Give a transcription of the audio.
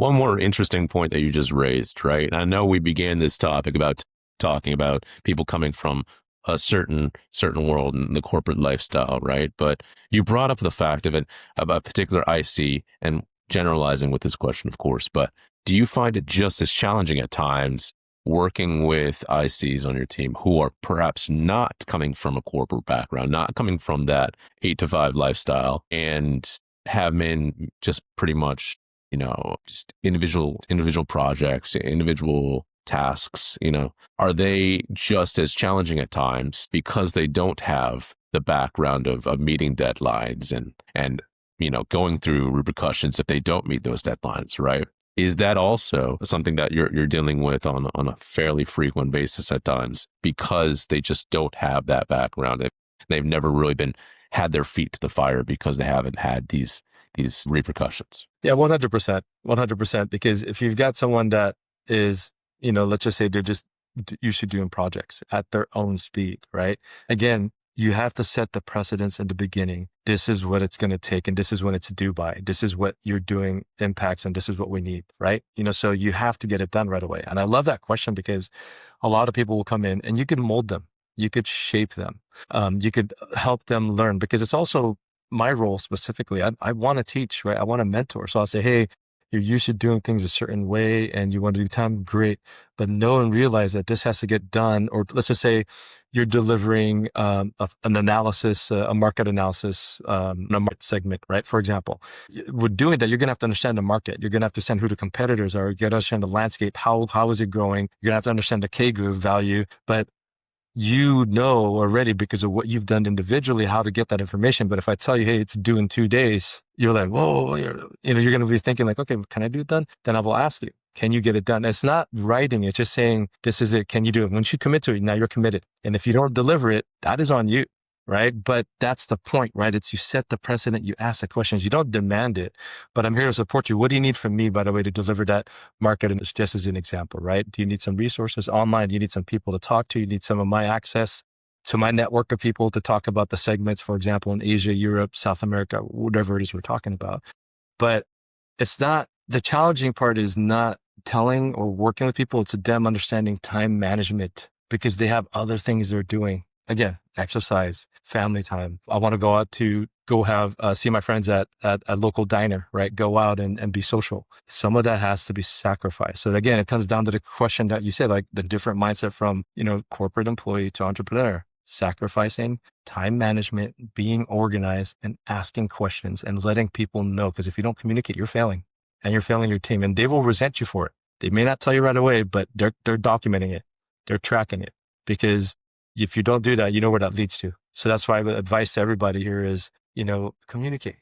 One more interesting point that you just raised, right? And I know we began this topic about talking about people coming from a certain world in the corporate lifestyle, right? But you brought up the fact of it about a particular IC and generalizing with this question, of course. But do you find it just as challenging at times working with ICs on your team who are perhaps not coming from a corporate background, not coming from that 8 to 5 lifestyle, and have been just pretty much just individual projects, individual tasks, are they just as challenging at times because they don't have the background of meeting deadlines and going through repercussions if they don't meet those deadlines, right? Is that also something that you're dealing with on a fairly frequent basis at times because they just don't have that background? They've never really had their feet to the fire because they haven't had these repercussions. Yeah, 100%, 100%. Because if you've got someone that is, let's just say they're just used to doing projects at their own speed, right? Again, you have to set the precedence in the beginning. This is what it's going to take, and this is when it's due by. This is what you're doing impacts, and this is what we need, right? So you have to get it done right away. And I love that question because a lot of people will come in and you can mold them. You could shape them. You could help them learn, because it's also my role specifically. I want to teach, right? I want to mentor. So I'll say, hey, you're used to doing things a certain way and you want to do time, great. But know and realize that this has to get done. Or let's just say you're delivering an analysis, a market analysis, a market segment, right? For example, with doing that, you're going to have to understand the market. You're going to have to understand who the competitors are. You're going to understand the landscape. How is it growing? You're going to have to understand the K-group value. But already because of what you've done individually, how to get that information. But if I tell you, hey, it's due in 2 days, you're like, whoa, you're going to be thinking like, okay, can I do it done? Then I will ask you, can you get it done? It's not writing. It's just saying, this is it. Can you do it? Once you commit to it, now you're committed. And if you don't deliver it, that is on you. Right. But that's the point, right? It's you set the precedent, you ask the questions, you don't demand it, but I'm here to support you. What do you need from me, by the way, to deliver that market? And it's just as an example, right? Do you need some resources online? Do you need some people to talk to? You need some of my access to my network of people to talk about the segments, for example, in Asia, Europe, South America, whatever it is we're talking about. But it's not, the challenging part is not telling or working with people. It's them understanding time management because they have other things they're doing. Again, exercise, family time. I want to go out to see my friends at a local diner, right? Go out and be social. Some of that has to be sacrificed. So again, it comes down to the question that you said, like the different mindset from, corporate employee to entrepreneur, sacrificing time management, being organized and asking questions and letting people know. Because if you don't communicate, you're failing and you're failing your team, and they will resent you for it. They may not tell you right away, but they're documenting it. They're tracking it, because if you don't do that, you know where that leads to. So that's why the advice to everybody here is, communicate.